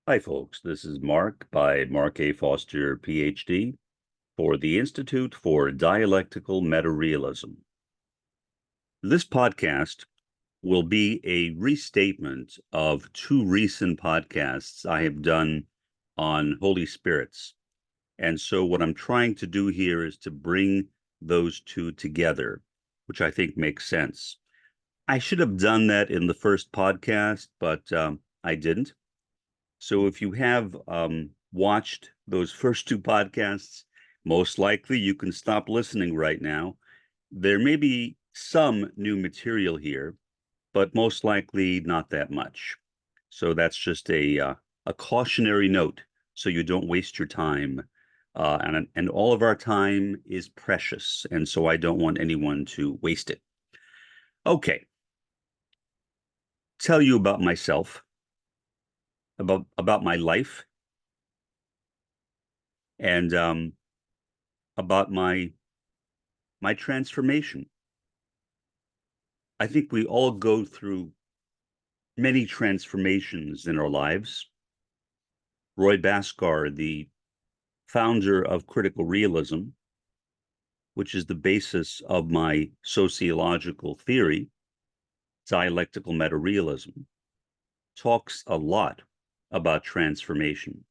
Hi, folks. This is Mark by Mark A. Foster, Ph.D., for the Institute for Dialectical Meta-Realism. This podcast will be a restatement of two recent podcasts I have done on Holy Spirits. And so what I'm trying to do here is to bring those two together, which I think makes sense. I should have done that in the first podcast, but I didn't. So if you have watched those first two podcasts, most likely you can stop listening right now. There may be some new material here, but most likely not that much. So that's just a cautionary note, so you don't waste your time. And all of our time is precious, and so I don't want anyone to waste it. Okay, tell you about myself, about my life, and about my transformation. I think we all go through many transformations in our lives. Roy Bhaskar, the founder of critical realism, which is the basis of my sociological theory, dialectical meta-realism, talks a lot about transformation,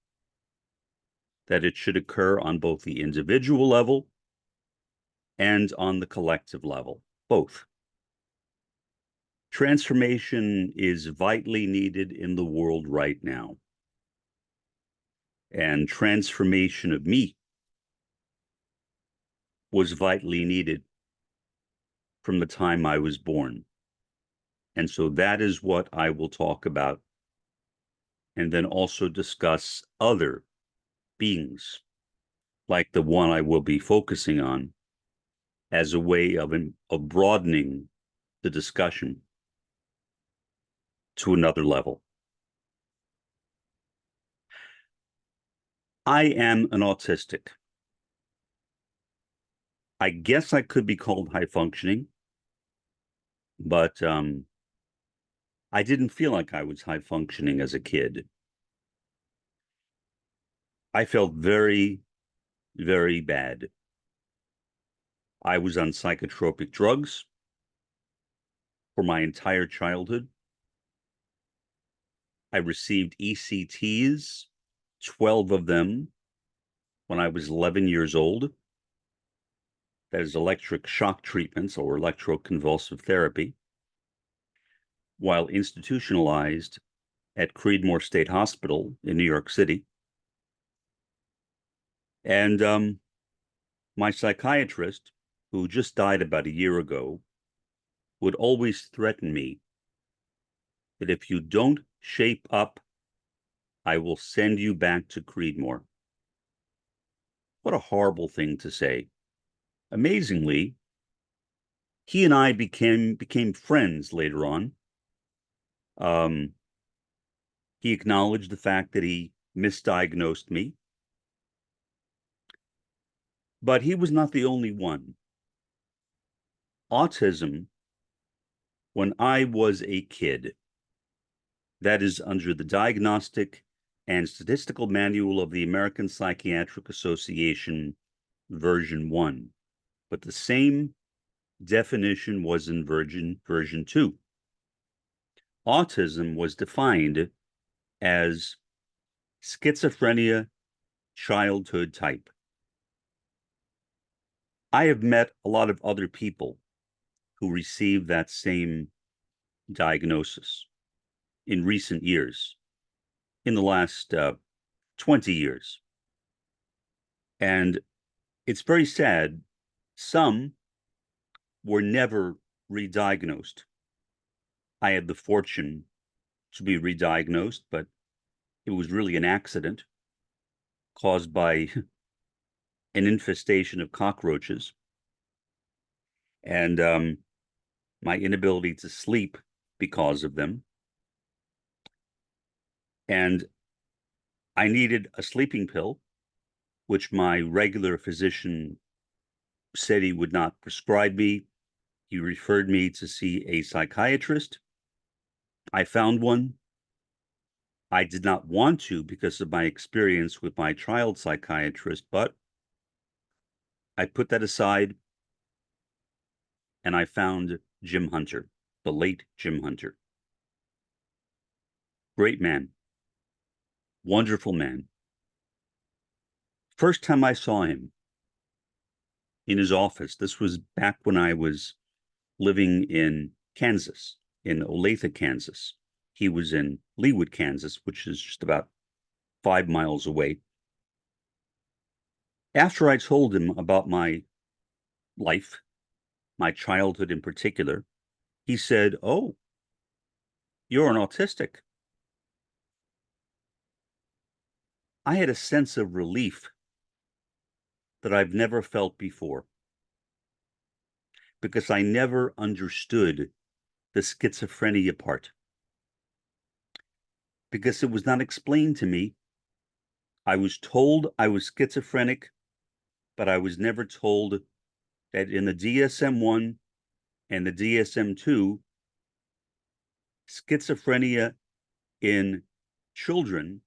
that it should occur on both the individual level and on the collective level, both. Transformation is vitally needed in the world right now. And transformation of me was vitally needed from the time I was born. And so that is what I will talk about, and then also discuss other beings, like the one I will be focusing on, as a way of broadening the discussion to another level. I am an autistic. I guess I could be called high functioning, but I didn't feel like I was high functioning as a kid. I felt very, very bad. I was on psychotropic drugs for my entire childhood. I received ECTs, 12 of them, when I was 11 years old. That is electric shock treatments or electroconvulsive therapy, while institutionalized at Creedmoor State Hospital in New York City. And my psychiatrist, who just died about a year ago, would always threaten me that if you don't shape up, I will send you back to Creedmoor. What a horrible thing to say. Amazingly, he and I became friends later on. He acknowledged the fact that he misdiagnosed me, but he was not the only one. Autism, when I was a kid, that is under the Diagnostic and Statistical Manual of the American Psychiatric Association, version 1, but the same definition was in version 2. Autism was defined as schizophrenia childhood type. I have met a lot of other people who received that same diagnosis in recent years, in the last 20 years. And it's very sad. Some were never re-diagnosed. I had the fortune to be re-diagnosed, but it was really an accident caused by an infestation of cockroaches and my inability to sleep because of them. And I needed a sleeping pill, which my regular physician said he would not prescribe me. He referred me to see a psychiatrist. I found one. I did not want to because of my experience with my child psychiatrist, but I put that aside and I found Jim Hunter, the late Jim Hunter. Great man, wonderful man. First time I saw him in his office, this was back when I was living in Kansas, in Olathe, Kansas. He was in Leawood, Kansas, which is just about 5 miles away. After I told him about my life, my childhood in particular, he said, "Oh, you're an autistic." I had a sense of relief that I've never felt before because I never understood the schizophrenia part because it was not explained to me. I was told I was schizophrenic, but I was never told that in the DSM-1 and the DSM-2, schizophrenia in children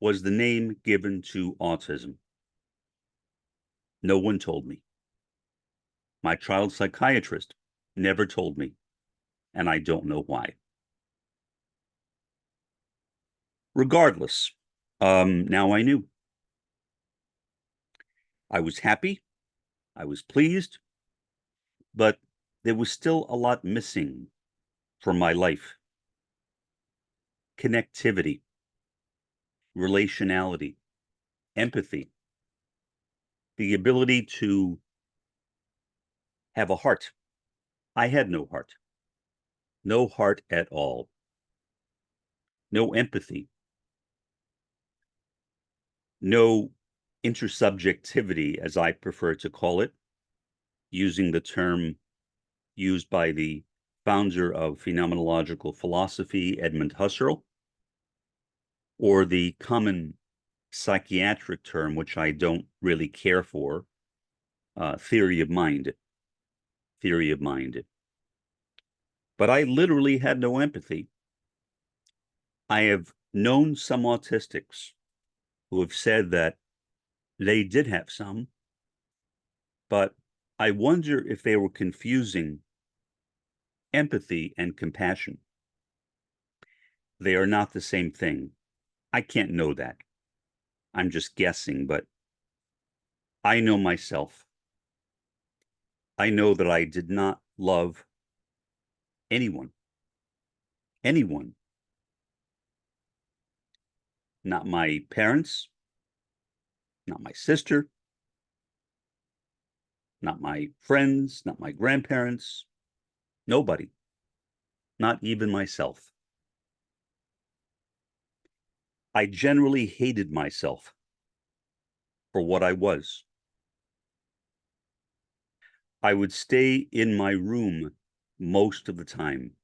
was the name given to autism. No one told me. My child psychiatrist never told me, and I don't know why. Regardless, now I knew. I was happy, I was pleased, but there was still a lot missing from my life. Connectivity, relationality, empathy, the ability to have a heart. I had no heart at all, no empathy, no intersubjectivity, as I prefer to call it, using the term used by the founder of phenomenological philosophy, Edmund Husserl, or the common psychiatric term, which I don't really care for, theory of mind. Theory of mind. But I literally had no empathy. I have known some autistics who have said that they did have some, but I wonder if they were confusing empathy and compassion. They are not the same thing. I can't know that. I'm just guessing, but I know myself. I know that I did not love anyone. Anyone. Not my parents, not my sister, not my friends, not my grandparents, nobody, not even myself. I generally hated myself for what I was. I would stay in my room most of the time.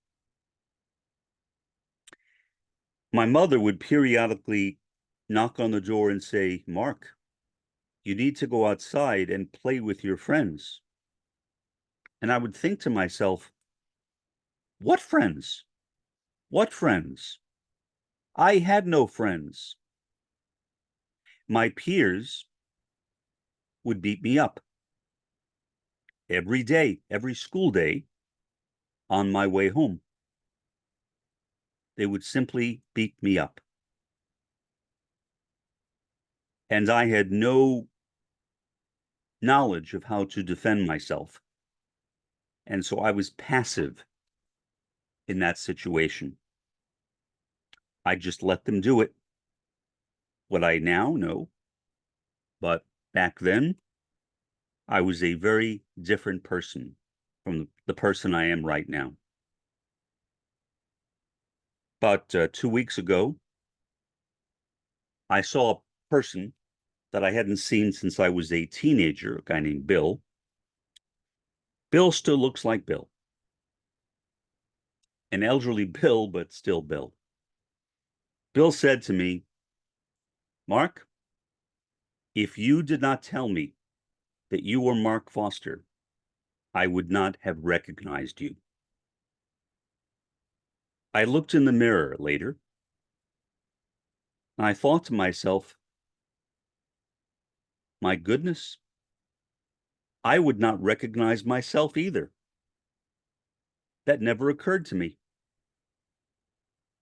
My mother would periodically knock on the door and say, "Mark, you need to go outside and play with your friends." And I would think to myself, what friends? What friends? I had no friends. My peers would beat me up every day, every school day on my way home. They would simply beat me up. And I had no knowledge of how to defend myself. And so I was passive in that situation. I just let them do it. What I now know, but back then, I was a very different person from the person I am right now. About 2 weeks ago, I saw a person that I hadn't seen since I was a teenager, a guy named Bill. Bill still looks like Bill. An elderly Bill, but still Bill. Bill said to me, "Mark, if you did not tell me that you were Mark Foster, I would not have recognized you." I looked in the mirror later And I thought to myself, my goodness, I would not recognize myself either. That never occurred to me.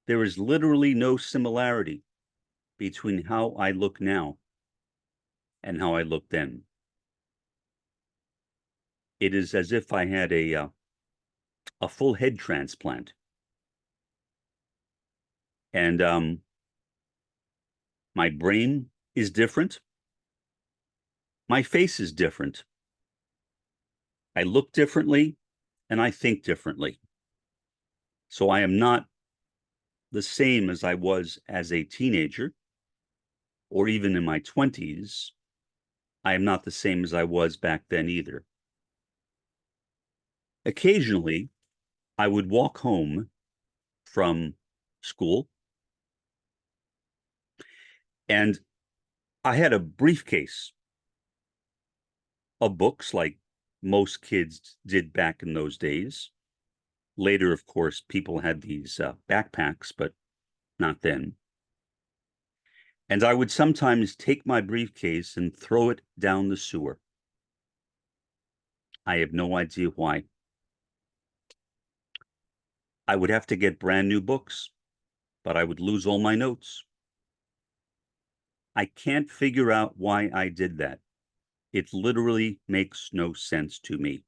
There is literally no similarity between how I look now and how I looked then. It is as if I had a full head transplant. And my brain is different. My face is different. I look differently and I think differently. So I am not the same as I was as a teenager or even in my 20s. I am not the same as I was back then either. Occasionally, I would walk home from school and I had a briefcase of books like most kids did back in those days. Later, of course, people had these backpacks, but not then. And I would sometimes take my briefcase and throw it down the sewer. I have no idea why. I would have to get brand new books, but I would lose all my notes. I can't figure out why I did that. It literally makes no sense to me.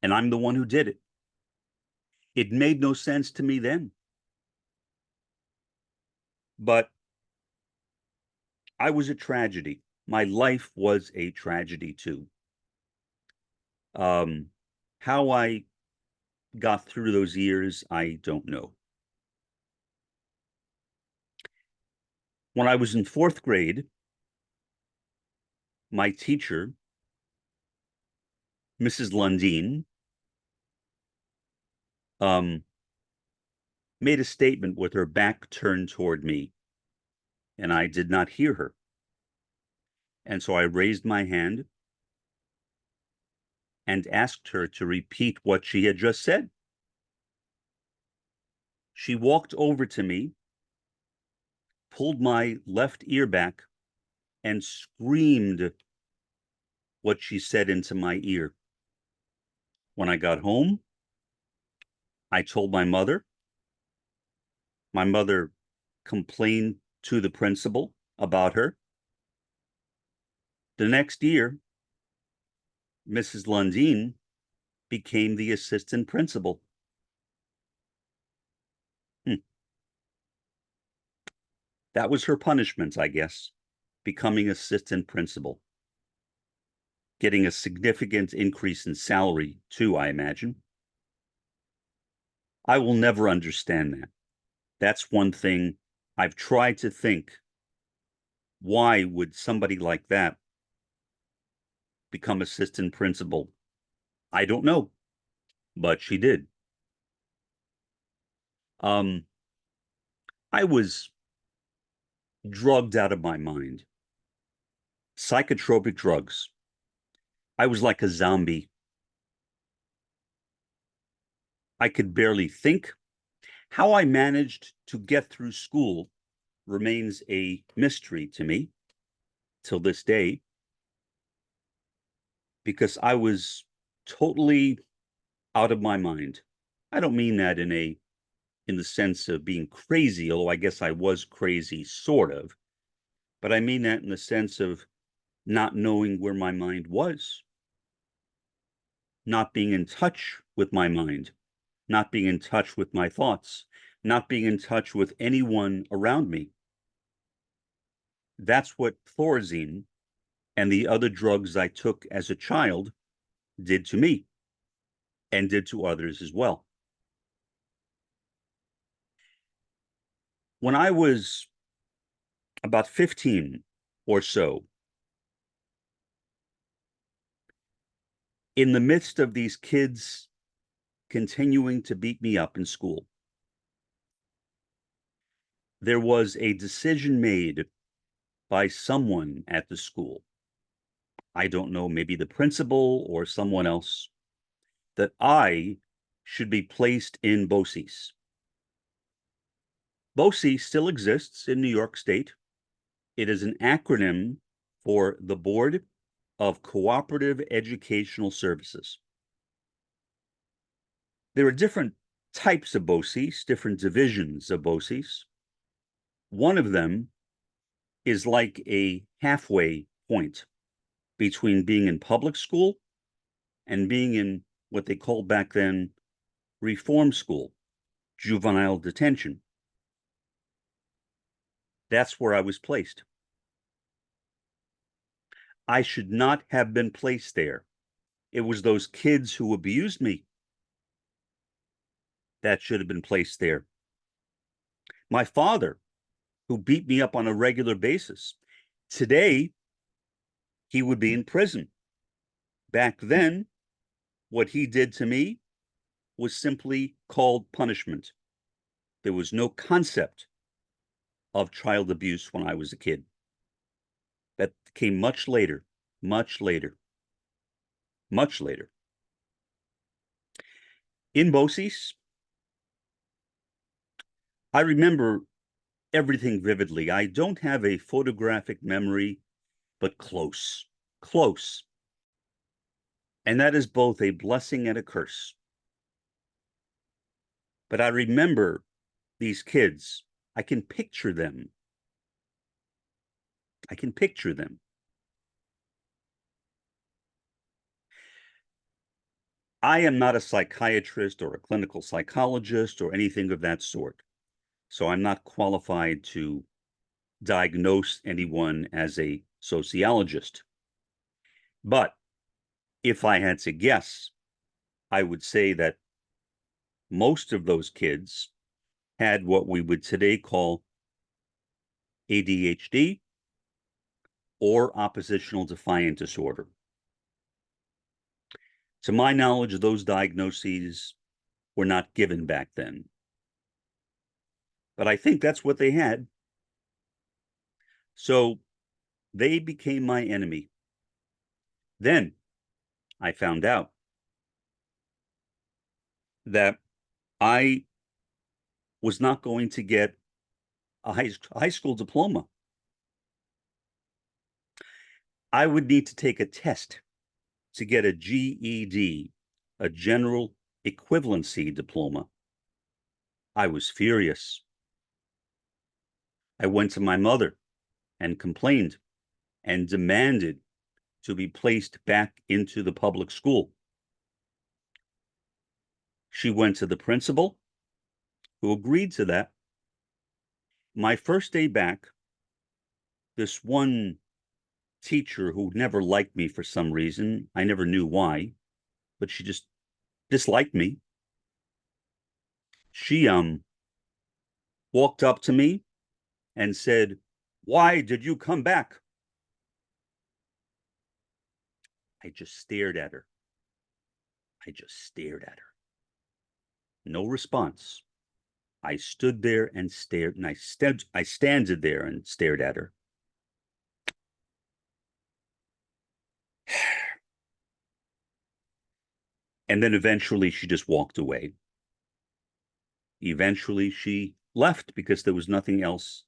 And I'm the one who did it. It made no sense to me then. But I was a tragedy. My life was a tragedy too. How I got through those years, I don't know. When I was in fourth grade, my teacher, Mrs. Lundeen, made a statement with her back turned toward me, and I did not hear her. And so I raised my hand and asked her to repeat what she had just said. She walked over to me, pulled my left ear back, and screamed what she said into my ear. When I got home, I told my mother. My mother complained to the principal about her. The next year, Mrs. Lundeen became the assistant principal. That was her punishment, I guess, becoming assistant principal. Getting a significant increase in salary, too, I imagine. I will never understand that. That's one thing I've tried to think. Why would somebody like that become assistant principal? I don't know, but she did. I was drugged out of my mind. Psychotropic drugs. I was like a zombie. I could barely think. How I managed to get through school remains a mystery to me till this day, because I was totally out of my mind. I don't mean that in the sense of being crazy, although I guess I was crazy, sort of. But I mean that in the sense of not knowing where my mind was, not being in touch with my mind, not being in touch with my thoughts, not being in touch with anyone around me. That's what Thorazine and the other drugs I took as a child did to me and did to others as well. When I was about 15 or so, in the midst of these kids continuing to beat me up in school, there was a decision made by someone at the school. I don't know, maybe the principal or someone else, that I should be placed in BOCES. BOCE still exists in New York State. It is an acronym for the Board of Cooperative Educational Services. There are different types of BOCEs, different divisions of BOCEs. One of them is like a halfway point between being in public school and being in what they called back then reform school, juvenile detention. That's where I was placed. I should not have been placed there. It was those kids who abused me that should have been placed there. My father, who beat me up on a regular basis, today he would be in prison. Back then, what he did to me was simply called punishment. There was no concept of child abuse when I was a kid. That came much later, much later, much later. In BOCES, I remember everything vividly. I don't have a photographic memory, but close, close. And that is both a blessing and a curse. But I remember these kids. I can picture them. I can picture them. I am not a psychiatrist or a clinical psychologist or anything of that sort. So I'm not qualified to diagnose anyone as a sociologist. But if I had to guess, I would say that most of those kids had what we would today call ADHD or oppositional defiant disorder. To my knowledge, those diagnoses were not given back then. But I think that's what they had. So they became my enemy. Then I found out that I was not going to get a high school diploma. I would need to take a test to get a GED, a general equivalency diploma. I was furious. I went to my mother and complained and demanded to be placed back into the public school. She went to the principal, who agreed to that. My first day back, this one teacher who never liked me for some reason, I never knew why, but she just disliked me. She walked up to me and said, "Why did you come back?" I just stared at her. I just stared at her. No response. I stood there and stared, and I standed there and stared at her. And then eventually she just walked away. Eventually she left because there was nothing else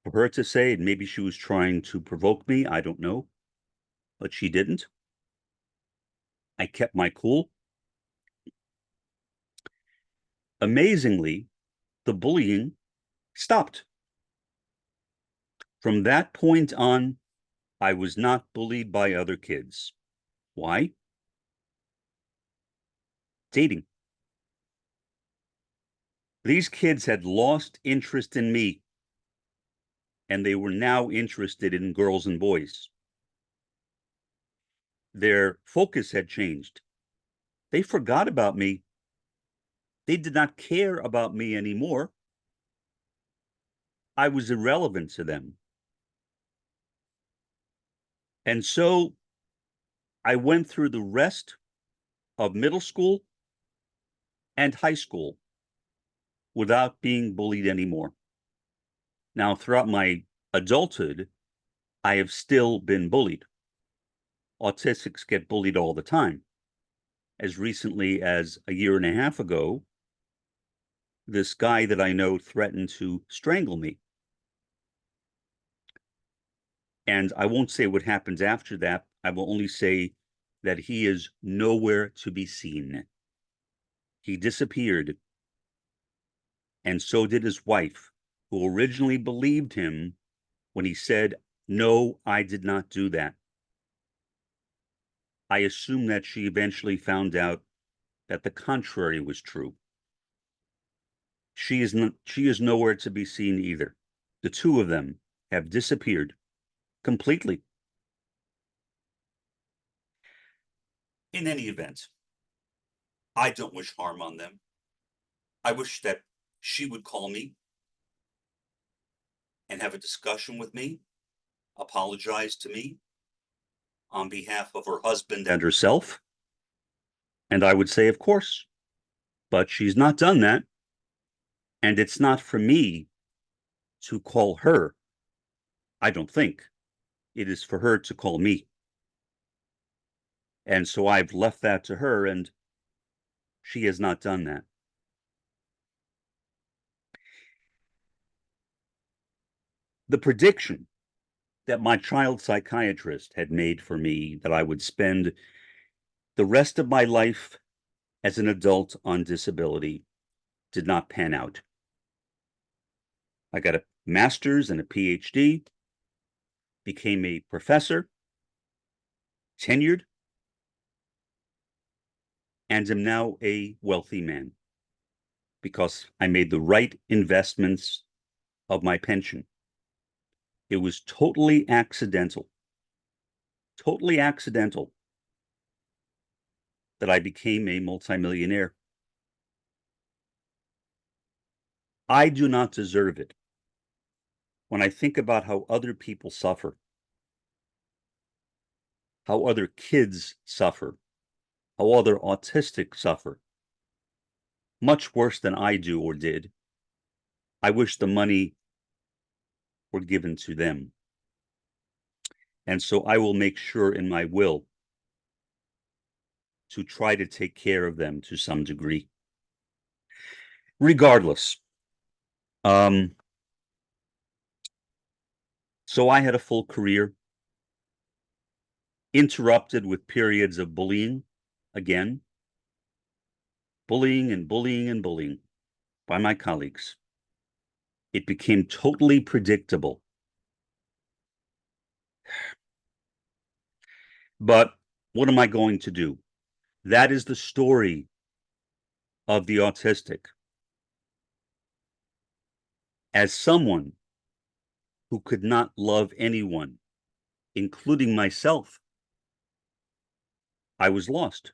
for her to say. And maybe she was trying to provoke me. I don't know. But she didn't. I kept my cool. Amazingly, the bullying stopped. From that point on, I was not bullied by other kids. Why? Dating. These kids had lost interest in me, and they were now interested in girls and boys. Their focus had changed. They forgot about me. They did not care about me anymore. I was irrelevant to them. And so I went through the rest of middle school and high school without being bullied anymore. Now, throughout my adulthood, I have still been bullied. Autistics get bullied all the time. As recently as a year and a half ago, this guy that I know threatened to strangle me. And I won't say what happens after that. I will only say that he is nowhere to be seen. He disappeared. And so did his wife, who originally believed him when he said, "No, I did not do that." I assume that she eventually found out that the contrary was true. She is nowhere to be seen either. The two of them have disappeared completely. In any event, I don't wish harm on them. I wish that she would call me and have a discussion with me, apologize to me on behalf of her husband and herself. And I would say, of course, but she's not done that. And it's not for me to call her. I don't think. It is for her to call me. And so I've left that to her, and she has not done that. The prediction that my child psychiatrist had made for me that I would spend the rest of my life as an adult on disability did not pan out. I got a master's and a Ph.D., became a professor, tenured, and am now a wealthy man because I made the right investments of my pension. It was totally accidental that I became a multimillionaire. I do not deserve it. When I think about how other people suffer, how other kids suffer, how other autistic suffer, much worse than I do or did, I wish the money were given to them. And so I will make sure in my will to try to take care of them to some degree. Regardless, so I had a full career, interrupted with periods of bullying, again, bullying and bullying and bullying by my colleagues. It became totally predictable. But what am I going to do? That is the story of the autistic. As someone who could not love anyone, including myself, I was lost.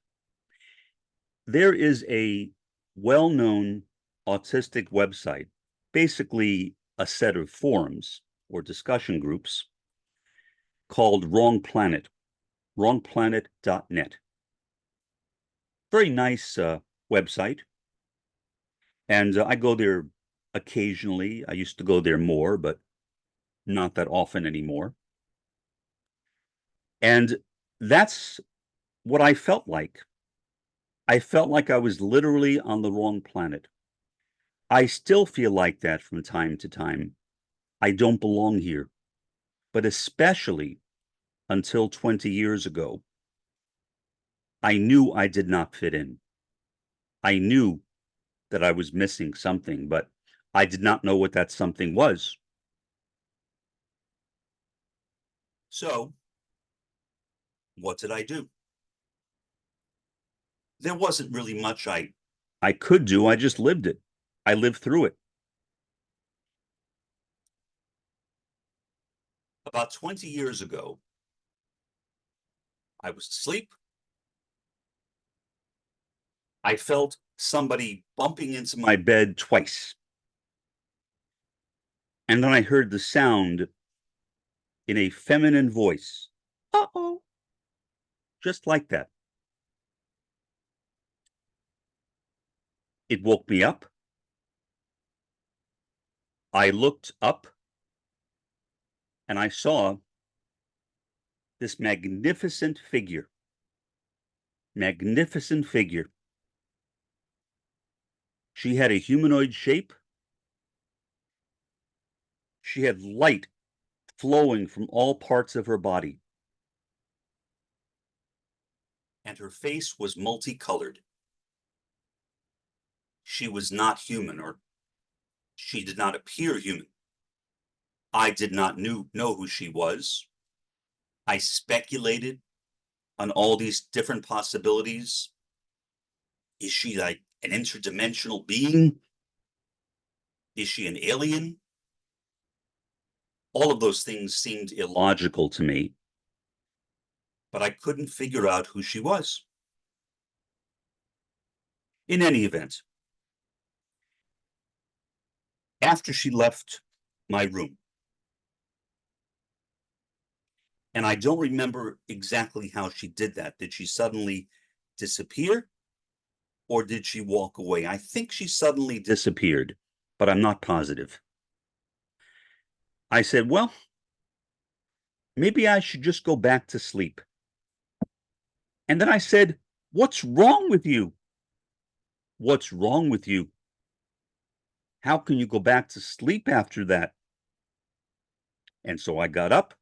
There is a well-known autistic website, basically a set of forums or discussion groups called Wrong Planet, wrongplanet.net. Very nice website. And I go there occasionally. I used to go there more, but not that often anymore. And that's what I felt like. I felt like I was literally on the wrong planet. I still feel like that from time to time. I don't belong here, but especially until 20 years ago, I knew I did not fit in. I knew that I was missing something, but I did not know what that something was. So, what did I do? There wasn't really much I could do. I just lived it. I lived through it. About 20 years ago, I was asleep. I felt somebody bumping into my bed twice. And then I heard the sound in a feminine voice. Uh-oh. Just like that. It woke me up. I looked up and I saw this magnificent figure. She had a humanoid shape. She had light flowing from all parts of her body. And her face was multicolored. She was not human, or she did not appear human. I did not know who she was. I speculated on all these different possibilities. Is she like an interdimensional being? Is she an alien? All of those things seemed illogical to me, but I couldn't figure out who she was. In any event, after she left my room, and I don't remember exactly how she did that. Did she suddenly disappear? Or did she walk away? I think she suddenly disappeared, but I'm not positive. I said, well, maybe I should just go back to sleep. And then I said, what's wrong with you? What's wrong with you? How can you go back to sleep after that? And so I got up.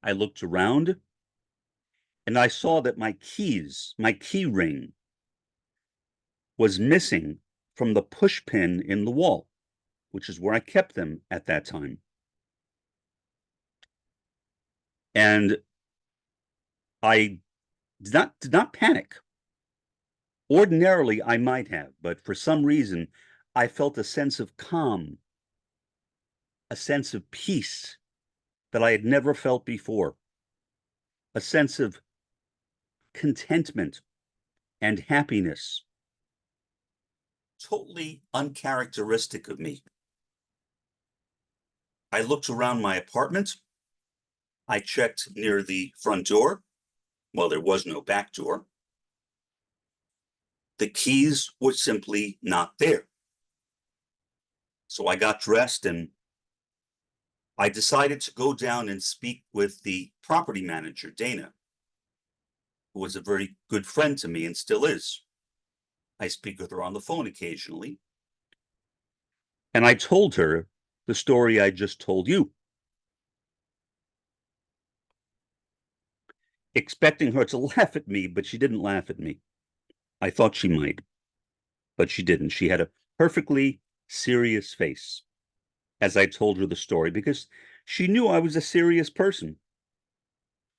I looked around and I saw that my keys, my key ring, was missing from the push pin in the wall, which is where I kept them at that time. And I did not panic. Ordinarily, I might have, but for some reason, I felt a sense of calm, a sense of peace that I had never felt before, a sense of contentment and happiness, totally uncharacteristic of me. I looked around my apartment. I checked near the front door. Well, there was no back door. The keys were simply not there. So I got dressed and I decided to go down and speak with the property manager, Dana, who was a very good friend to me and still is. I speak with her on the phone occasionally. And I told her the story I just told you, expecting her to laugh at me, but she didn't laugh at me. I thought she might, but she didn't. She had a perfectly serious face as I told her the story because she knew I was a serious person.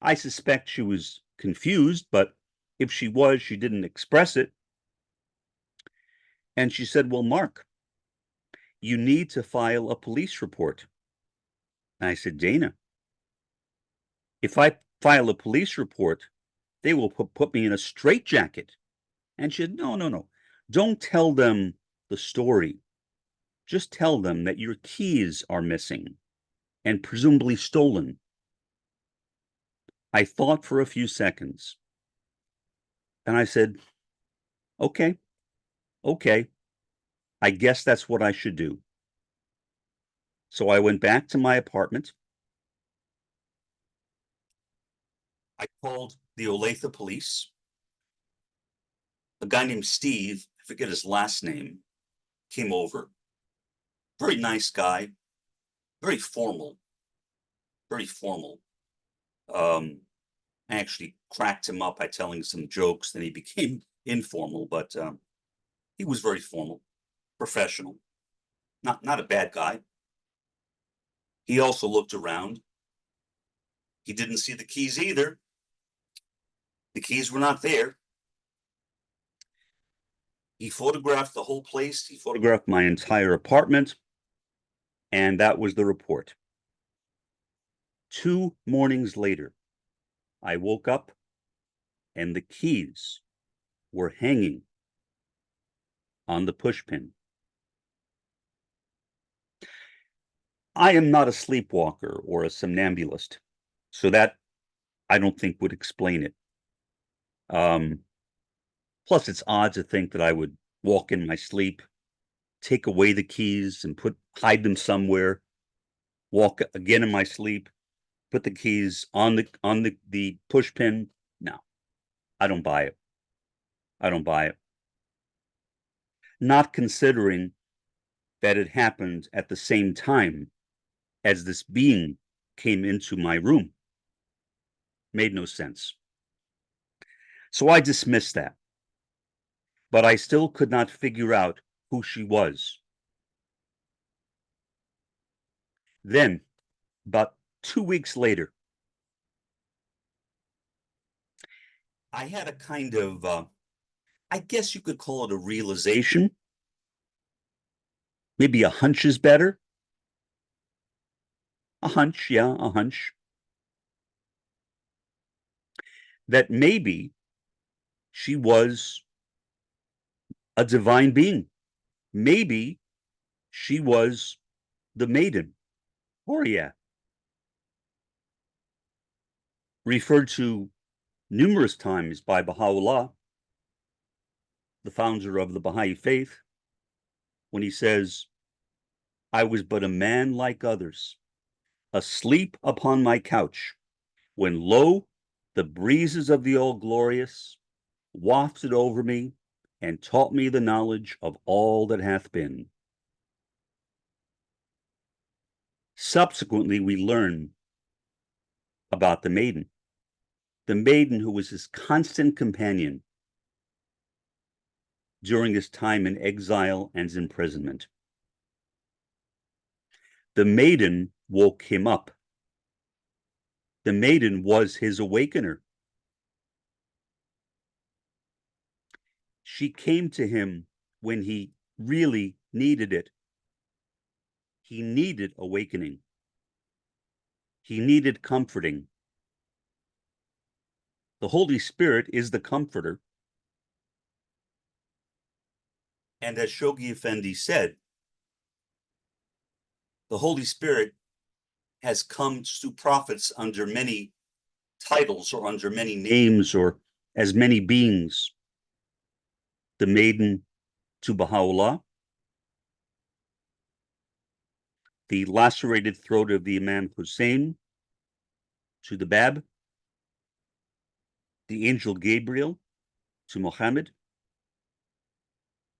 I suspect she was confused, but if she was, she didn't express it. And she said, well, Mark, you need to file a police report. And I said, Dana, if I file a police report, they will put me in a straitjacket. And she said, no, no, no. Don't tell them the story. Just tell them that your keys are missing and presumably stolen. I thought for a few seconds. And I said, okay, okay. I guess that's what I should do. So I went back to my apartment. I called the Olathe police. A guy named Steve, I forget his last name, came over. Very nice guy, very formal, very formal. I actually cracked him up by telling some jokes, then he became informal, but he was very formal, professional, not a bad guy. He also looked around. He didn't see the keys either. The keys were not there. He photographed the whole place. He photographed my entire apartment, and that was the report. 2 mornings later, I woke up and the keys were hanging on the pushpin. I am not a sleepwalker or a somnambulist, so that I don't think would explain it. Plus, it's odd to think that I would walk in my sleep, take away the keys and hide them somewhere, walk again in my sleep, put the keys on the push pin. No, I don't buy it. I don't buy it. not considering that it happened at the same time as this being came into my room. Made no sense. So I dismissed that. But I still could not figure out who she was. Then, about 2 weeks later, I had a kind of, I guess you could call it a realization. Maybe a hunch is better. A hunch, yeah, a hunch. That maybe she was a divine being. Maybe she was the maiden, Horia, referred to numerous times by Baha'u'llah, the founder of the Baha'i faith, when he says, I was but a man like others, asleep upon my couch, when lo, the breezes of the All-Glorious wafted over me and taught me the knowledge of all that hath been. Subsequently, we learn about the maiden who was his constant companion during his time in exile and imprisonment. The maiden woke him up. The maiden was his awakener. She came to him when he really needed it. He needed awakening. He needed comforting. The Holy Spirit is the comforter. And as Shoghi Effendi said, the Holy Spirit has come to prophets under many titles or under many names or as many beings. The maiden to Baha'u'llah, the lacerated throat of the Imam Hussein to the Bab, the angel Gabriel to Muhammad,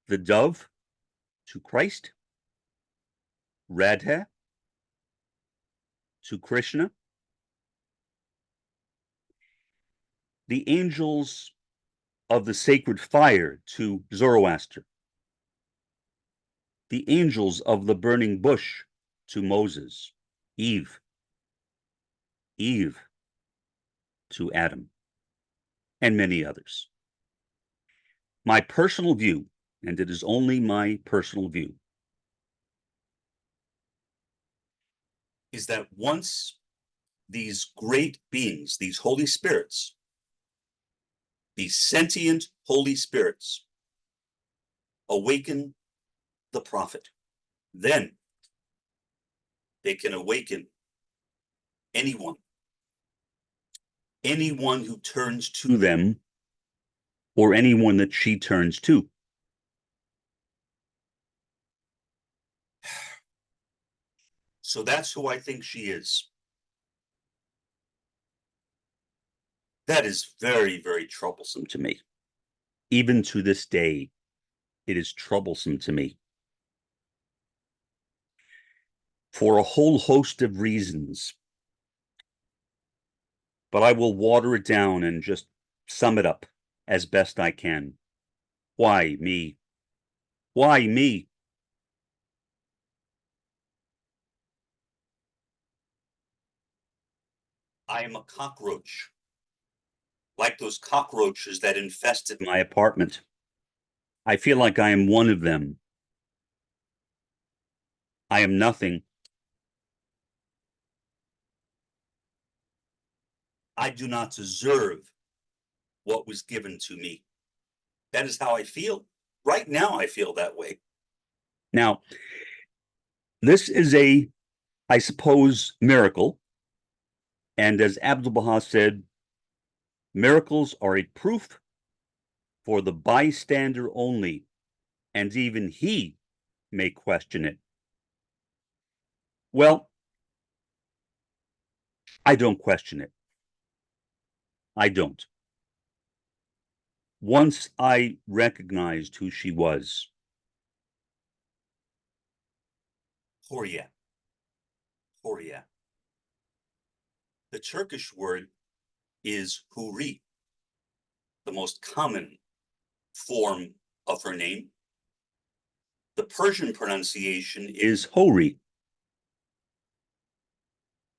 the dove to Christ, Radha to Krishna, the angels of the sacred fire to Zoroaster, the angels of the burning bush to Moses, Eve to Adam, and many others. My personal view, and it is only my personal view, is that once these great beings, these Holy Spirits, these sentient Holy Spirits, awaken the prophet, then they can awaken anyone who turns to them or anyone that she turns to. So that's who I think she is. That is very, very troublesome to me. Even to this day, it is troublesome to me. For a whole host of reasons. But I will water it down and just sum it up as best I can. Why me? Why me? I am a cockroach, like those cockroaches that infested my apartment. I feel like I am one of them. I am nothing. I do not deserve what was given to me. That is how I feel. Right now, I feel that way. Now, this is I suppose, miracle. And as Abdul Baha said, miracles are a proof for the bystander only, and even he may question it. Well, I don't question it. I don't. Once I recognized who she was, Hurriye. Hurriye. The Turkish word is Huri, the most common form of her name. The Persian pronunciation is Hori,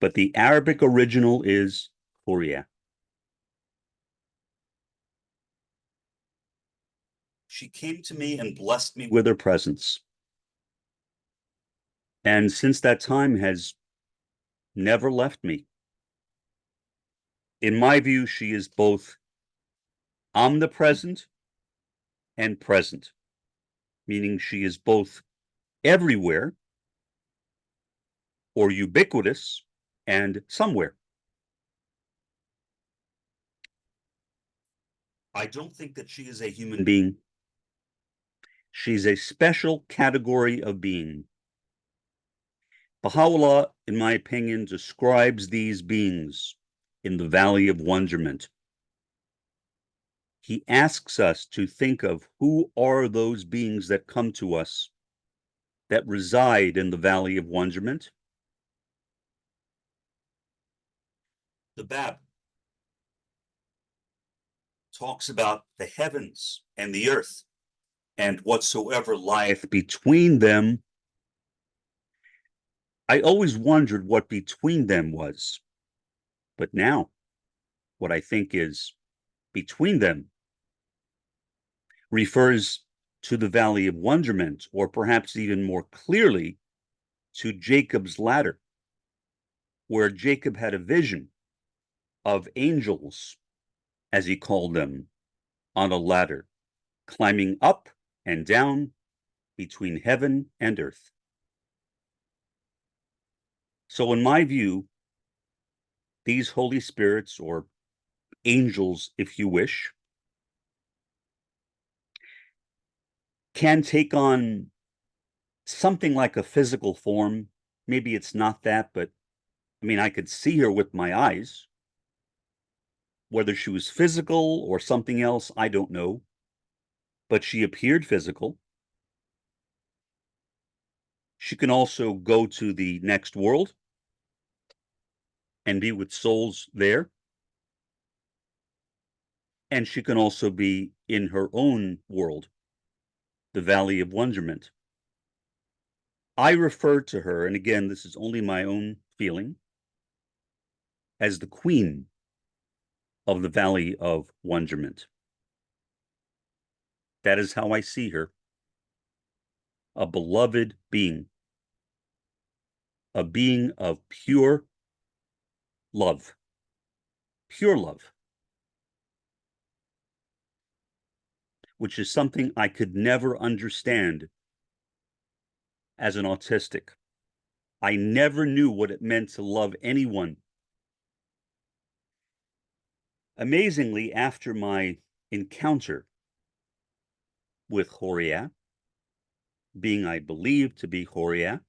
but the Arabic original is Hurriye. She came to me and blessed me with her presence. And since that time has never left me. In my view, she is both omnipresent and present, meaning she is both everywhere or ubiquitous and somewhere. I don't think that she is a human being. She's a special category of being. Baha'u'llah, in my opinion, describes these beings in the Valley of Wonderment. He asks us to think of who are those beings that come to us that reside in the Valley of Wonderment. The Bab talks about the heavens and the earth and whatsoever lieth between them. I always wondered what between them was, but now what I think is between them refers to the Valley of Wonderment, or perhaps even more clearly to Jacob's ladder, where Jacob had a vision of angels, as he called them, on a ladder, climbing up and down between heaven and earth. So in my view, these Holy Spirits, or angels, if you wish, can take on something like a physical form. Maybe it's not that, but I mean, I could see her with my eyes. Whether she was physical or something else, I don't know. But she appeared physical. She can also go to the next world and be with souls there. And she can also be in her own world, the Valley of Wonderment. I refer to her, and again, this is only my own feeling, as the queen of the Valley of Wonderment. That is how I see her. A beloved being. A being of pure love. Pure love. Which is something I could never understand as an autistic. I never knew what it meant to love anyone. Amazingly, after my encounter with Hurriye, being I believe to be Hurriye,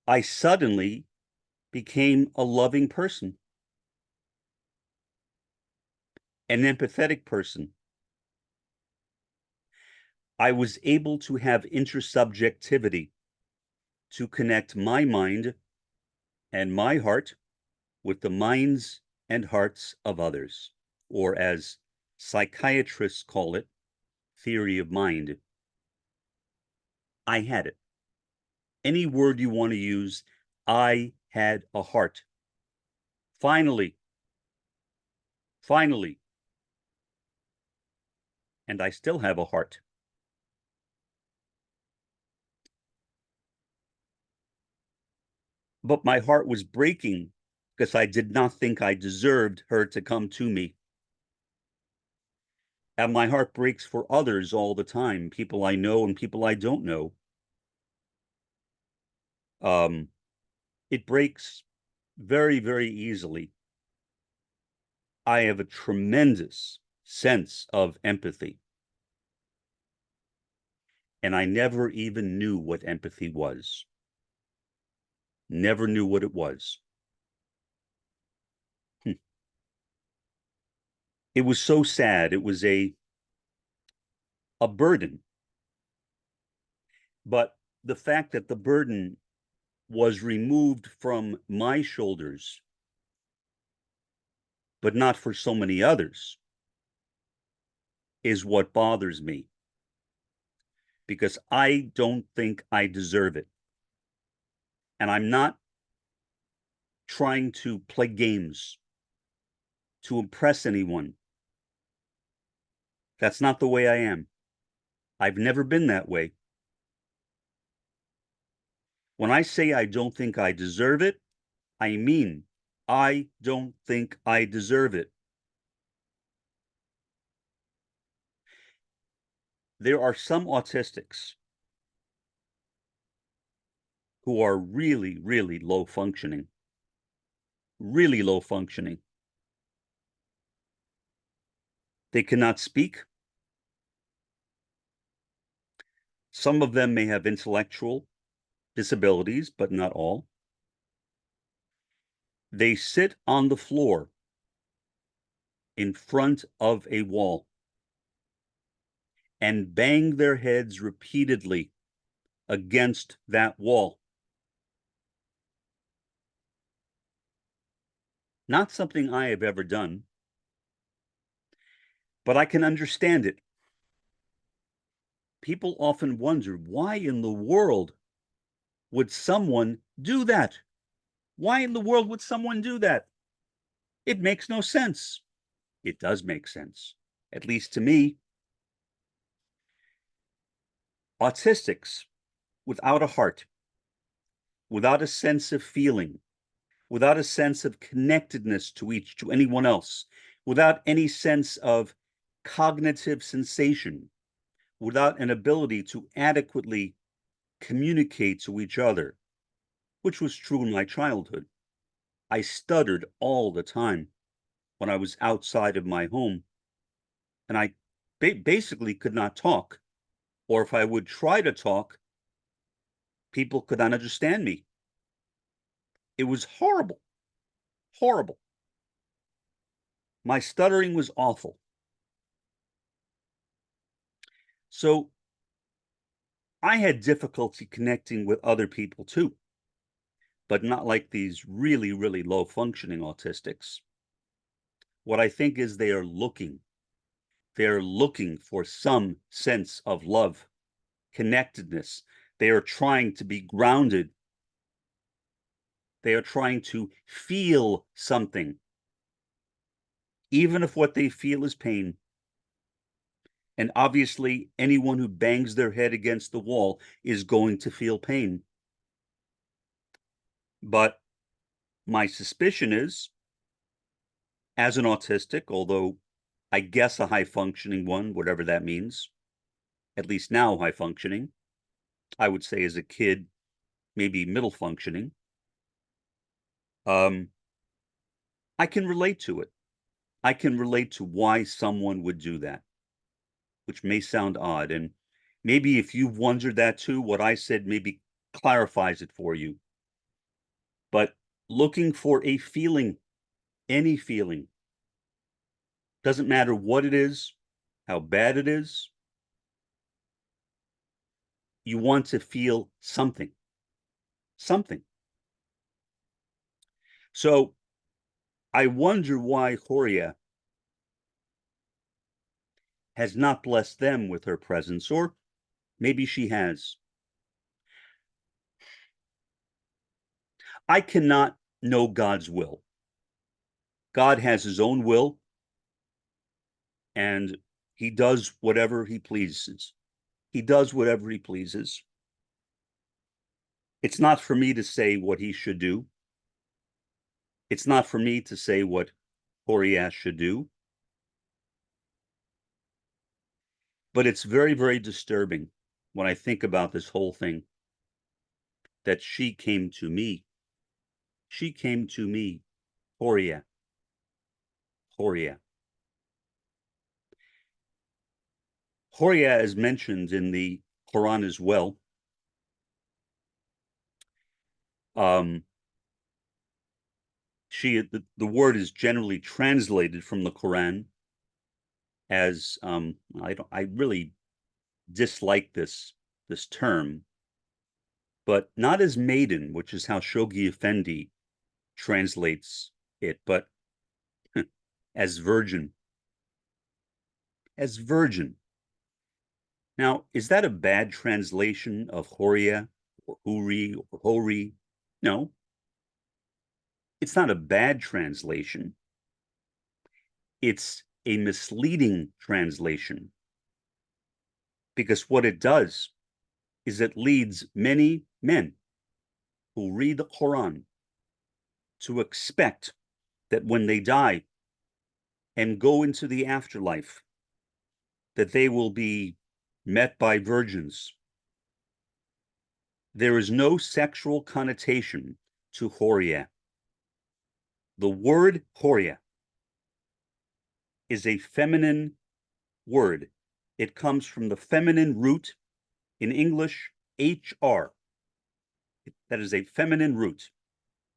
I suddenly became a loving person, an empathetic person. I was able to have intersubjectivity, to connect my mind and my heart with the minds and hearts of others, or as psychiatrists call it, theory of mind. I had it. Any word you want to use, I had a heart. Finally. And I still have a heart. But my heart was breaking because I did not think I deserved her to come to me. And my heart breaks for others all the time, people I know and people I don't know. It breaks very, very easily. I have a tremendous sense of empathy. And I never even knew what empathy was. Never knew what it was. It was so sad. It was a burden But the fact that the burden was removed from my shoulders, but not for so many others, is what bothers me, because I don't think I deserve it. And I'm not trying to play games to impress anyone. That's not the way I am. I've never been that way. When I say I don't think I deserve it, I mean I don't think I deserve it. There are some autistics who are really, really low functioning. Really low functioning. They cannot speak. Some of them may have intellectual disabilities, but not all. They sit on the floor in front of a wall and bang their heads repeatedly against that wall. Not something I have ever done, but I can understand it. People often wonder, why in the world would someone do that? Why in the world would someone do that? It makes no sense. It does make sense, at least to me. Autistics without a heart, without a sense of feeling, without a sense of connectedness to anyone else, without any sense of cognitive sensation, without an ability to adequately communicate to each other, which was true in my childhood. I stuttered all the time when I was outside of my home, and I basically could not talk. Or if I would try to talk, people could not understand me. It was horrible, horrible. My stuttering was awful. So I had difficulty connecting with other people too, but not like these really, really low functioning autistics. What I think is they're looking for some sense of love, connectedness. They are trying to be grounded. They are trying to feel something, even if what they feel is pain. And obviously, anyone who bangs their head against the wall is going to feel pain. But my suspicion is, as an autistic, although I guess a high functioning one, whatever that means, at least now high functioning, I would say as a kid, maybe middle functioning, I can relate to it. I can relate to why someone would do that, which may sound odd. And maybe if you've wondered that too, what I said maybe clarifies it for you. But looking for a feeling, any feeling, doesn't matter what it is, how bad it is, you want to feel something, something. So I wonder why Horia has not blessed them with her presence, or maybe she has. I cannot know God's will. God has his own will, and he does whatever he pleases. He does whatever he pleases. It's not for me to say what he should do. It's not for me to say what Horia should do. But it's very, very disturbing when I think about this whole thing, that she came to me. She came to me, Horia. Horia. Horia is mentioned in the Quran as well. The word is generally translated from the Quran as I really dislike this term, but not as maiden, which is how Shoghi Effendi translates it, but as virgin. As virgin. Now, is that a bad translation of Horia or Huri or Hori? No, it's not a bad translation. It's a misleading translation because what it does is it leads many men who read the Quran to expect that when they die and go into the afterlife, that they will be met by virgins. There is no sexual connotation to Horia. The word Horia is a feminine word. It comes from the feminine root in English, HR. That is a feminine root.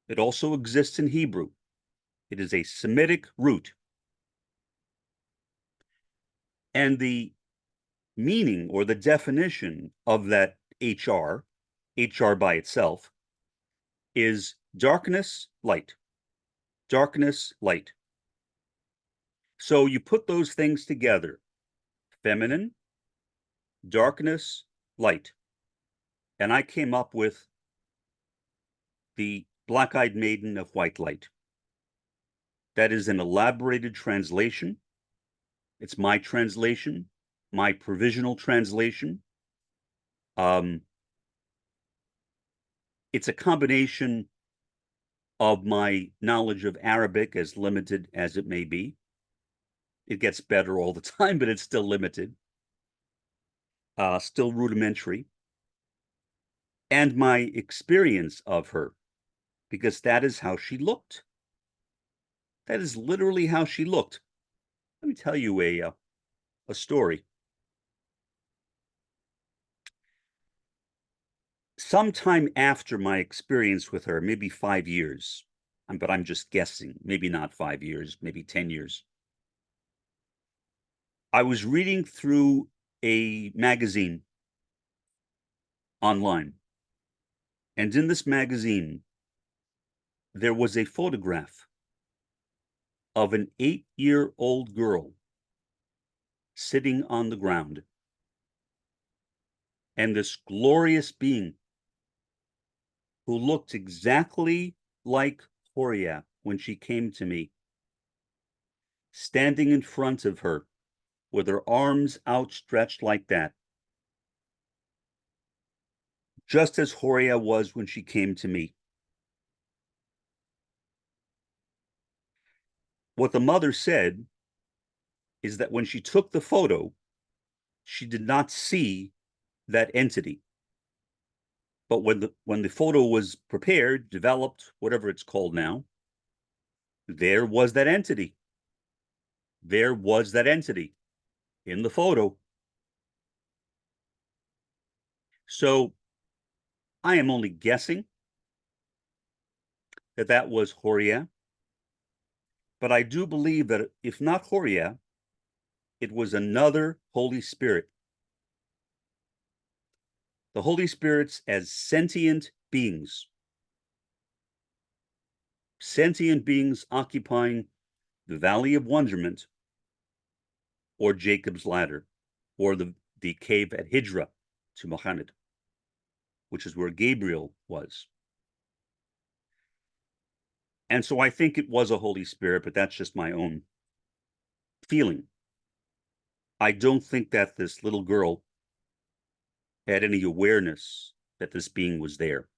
It also exists in Hebrew. It is a Semitic root. And the meaning or the definition of that HR by itself, is darkness, light. Darkness, light. So you put those things together, feminine, darkness, light. And I came up with the Black-Eyed Maiden of White Light. That is an elaborated translation. It's my translation, my provisional translation. It's a combination of my knowledge of Arabic, as limited as it may be. It gets better all the time, but it's still limited, still rudimentary. And my experience of her, because that is how she looked. That is literally how she looked. Let me tell you a story. Sometime after my experience with her, maybe 5 years, but I'm just guessing, maybe not 5 years, maybe 10 years. I was reading through a magazine online. And in this magazine, there was a photograph of an 8-year-old girl sitting on the ground. And this glorious being who looked exactly like Horia when she came to me, standing in front of her with her arms outstretched like that, just as Horia was when she came to me. What the mother said is that when she took the photo, she did not see that entity. But when the photo was prepared, developed, whatever it's called now, there was that entity. There was that entity in the photo. So I am only guessing that that was Horia. But I do believe that if not Horia, it was another Holy Spirit. The Holy Spirits as sentient beings. Sentient beings occupying the Valley of Wonderment, or Jacob's Ladder, or the cave at Hijra to Muhammad, which is where Gabriel was. And so I think it was a Holy Spirit, but that's just my own feeling. I don't think that this little girl had any awareness that this being was there.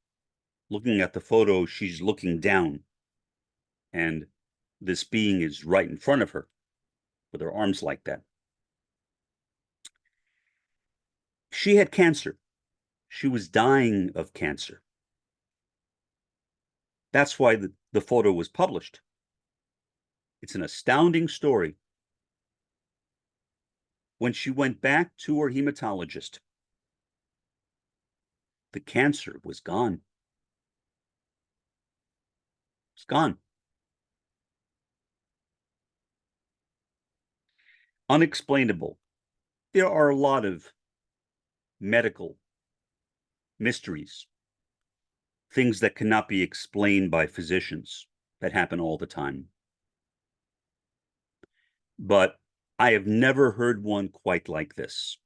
Looking at the photo, she's looking down, and this being is right in front of her with her arms like that. She had cancer. She was dying of cancer. That's why the photo was published. It's an astounding story. When she went back to her hematologist, the cancer was gone. It's gone. Unexplainable. There are a lot of medical mysteries things that cannot be explained by physicians that happen all the time. But I have never heard one quite like this,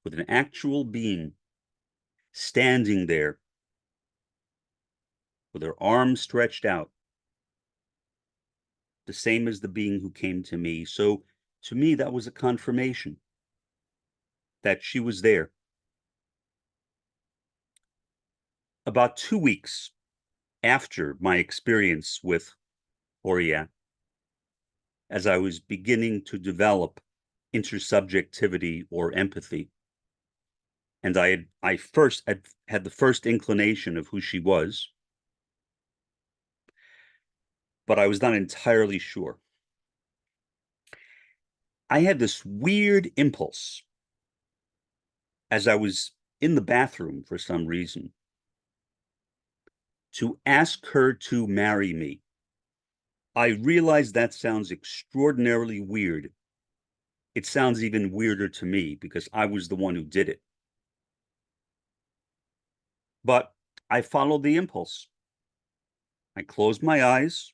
with an actual being standing there with her arms stretched out, the same as the being who came to me. So to me, that was a confirmation that she was there. About 2 weeks after my experience with Horia, as I was beginning to develop intersubjectivity or empathy, and I first had the first inclination of who she was, but I was not entirely sure. I had this weird impulse as I was in the bathroom for some reason to ask her to marry me. I realize that sounds extraordinarily weird. It sounds even weirder to me because I was the one who did it. But I followed the impulse. I closed my eyes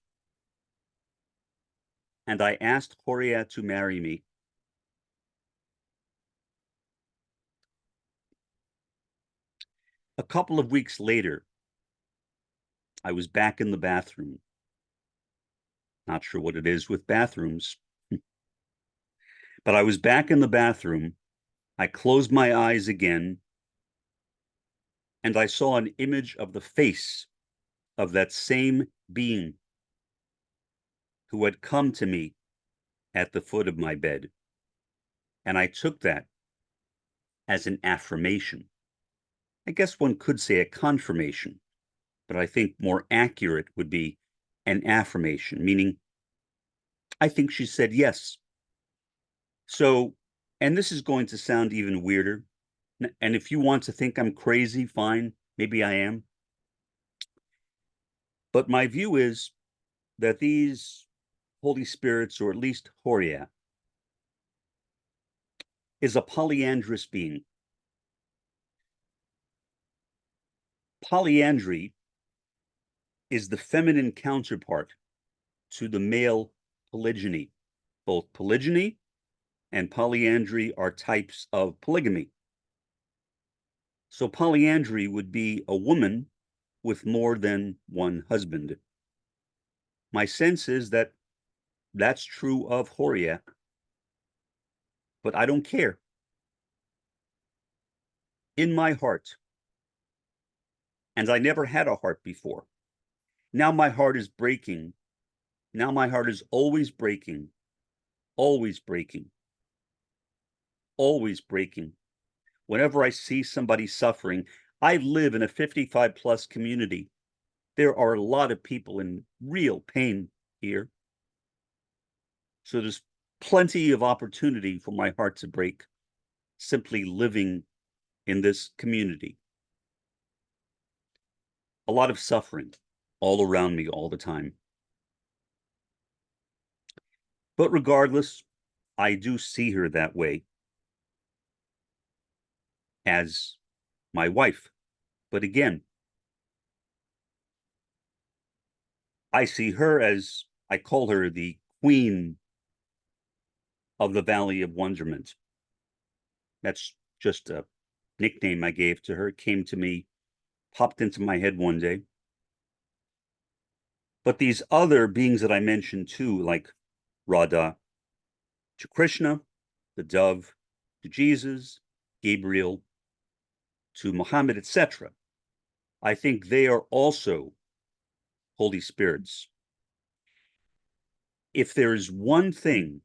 and I asked Horia to marry me. A couple of weeks later, I was back in the bathroom. Not sure what it is with bathrooms, but I was back in the bathroom. I closed my eyes again, and I saw an image of the face of that same being who had come to me at the foot of my bed. And I took that as an affirmation. I guess one could say a confirmation, but I think more accurate would be an affirmation, meaning I think she said yes. So, and this is going to sound even weirder. And if you want to think I'm crazy, fine, maybe I am. But my view is that these Holy Spirits, or at least Horia, is a polyandrous being. Polyandry is the feminine counterpart to the male polygyny. Both polygyny and polyandry are types of polygamy. So polyandry would be a woman with more than one husband. My sense is that that's true of Horia, but I don't care. In my heart, and I never had a heart before. Now my heart is breaking. Now my heart is always breaking, always breaking, always breaking. Whenever I see somebody suffering, I live in a 55 plus community. There are a lot of people in real pain here. So there's plenty of opportunity for my heart to break simply living in this community. A lot of suffering all around me all the time. But regardless, I do see her that way as my wife. But again, I see her as, I call her the queen of the Valley of Wonderment. That's just a nickname I gave to her. It came to me, popped into my head one day. But these other beings that I mentioned too, like Radha, to Krishna, the dove, to Jesus, Gabriel, to Muhammad, etc., I think they are also Holy Spirits. If there is one thing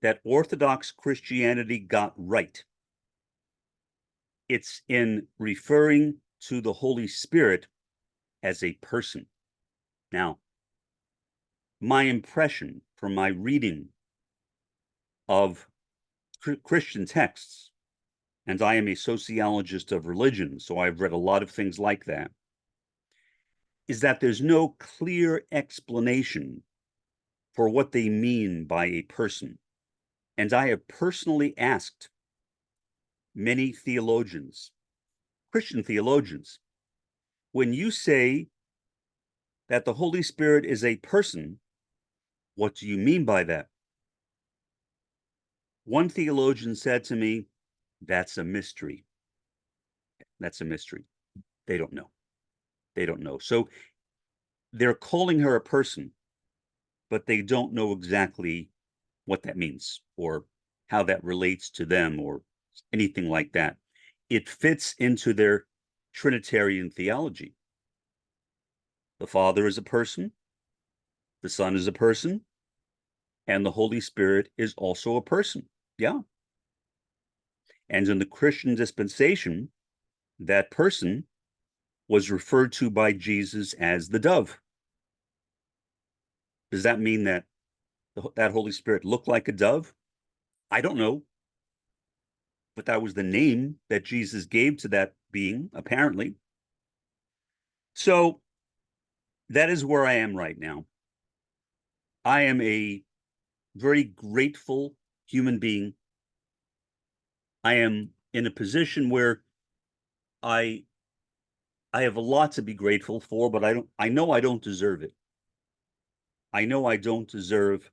that Orthodox Christianity got right, it's in referring to the Holy Spirit as a person. Now, my impression from my reading of Christian texts, and I am a sociologist of religion, so I've read a lot of things like that, is that there's no clear explanation for what they mean by a person. And I have personally asked many theologians, Christian theologians, when you say that the Holy Spirit is a person, what do you mean by that? One theologian said to me, that's a mystery. That's a mystery. They don't know. They don't know. So they're calling her a person, but they don't know exactly what that means or how that relates to them or anything like that. It fits into their Trinitarian theology. The Father is a person, the Son is a person, and the Holy Spirit is also a person. Yeah. And in the Christian dispensation, that person was referred to by Jesus as the dove. Does that mean that that Holy Spirit looked like a dove? I don't know. But that was the name that Jesus gave to that being, apparently. So that is where I am right now. I am a very grateful human being. I am in a position where I I have a lot to be grateful for, but I know I don't deserve it. I know I don't deserve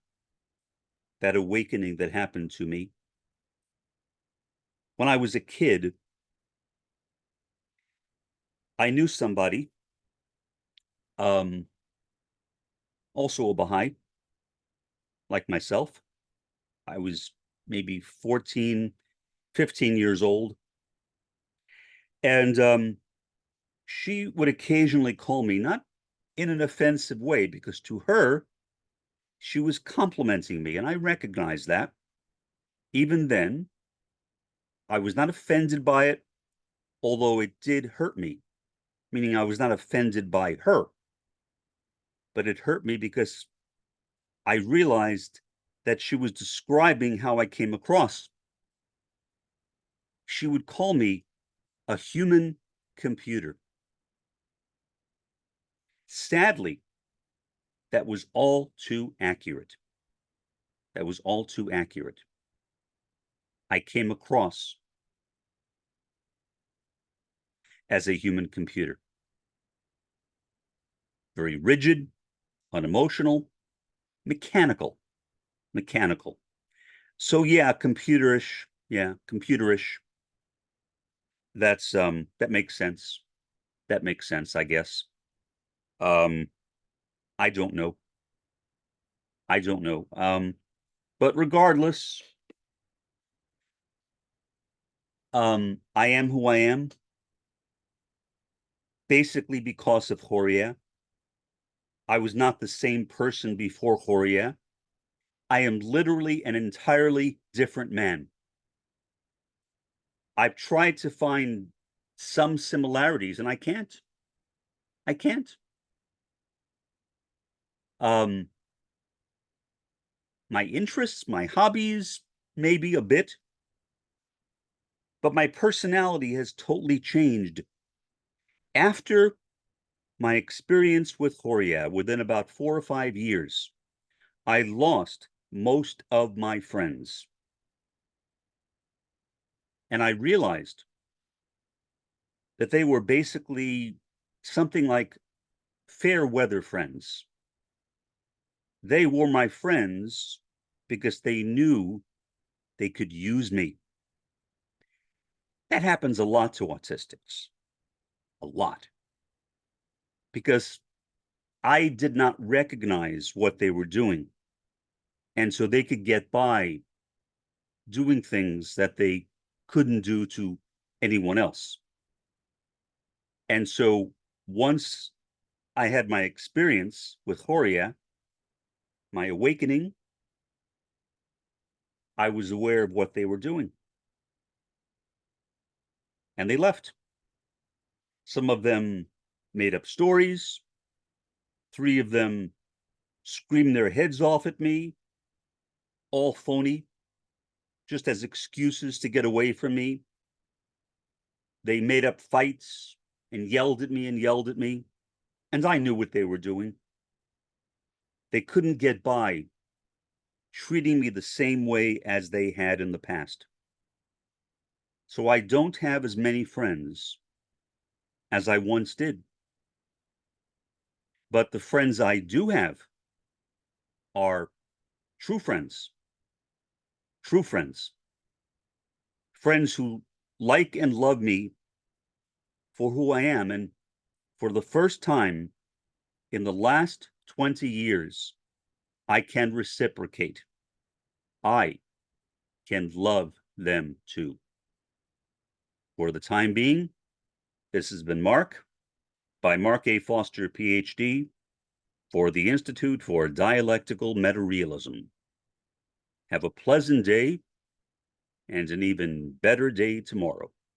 that awakening that happened to me. When I was a kid, I knew somebody, um, also a Baha'i, like myself. I was maybe 14, 15 years old. And she would occasionally call me, not in an offensive way, because to her, she was complimenting me. And I recognized that. Even then, I was not offended by it, although it did hurt me, meaning I was not offended by her, but it hurt me because I realized that she was describing how I came across. She would call me a human computer. Sadly, that was all too accurate. That was all too accurate. I came across as a human computer. Very rigid, unemotional, mechanical, mechanical. So yeah, computerish. Yeah, computerish. That makes sense. That makes sense, I guess. Um, I don't know. I don't know. But regardless, I am who I am, basically because of Horia. I was not the same person before Horia. I am literally an entirely different man. I've tried to find some similarities and I can't. I can't. Um, my interests, my hobbies, maybe a bit, but my personality has totally changed. After my experience with Horia, within about 4 or 5 years, I lost most of my friends. And I realized that they were basically something like fair weather friends. They were my friends because they knew they could use me. That happens a lot to autistics, a lot, because I did not recognize what they were doing. And so they could get by doing things that they couldn't do to anyone else. And so once I had my experience with Horia, my awakening, I was aware of what they were doing. And they left. Some of them made up stories. 3 of them screamed their heads off at me, all phony, just as excuses to get away from me. They made up fights and yelled at me and yelled at me, and I knew what they were doing. They couldn't get by treating me the same way as they had in the past. So I don't have as many friends as I once did. But the friends I do have are true friends, friends who like and love me for who I am. And for the first time in the last 20 years, I can reciprocate. I can love them too. For the time being, this has been Mark by Mark A. Foster, Ph.D., for the Institute for Dialectical Metarealism. Have a pleasant day and an even better day tomorrow.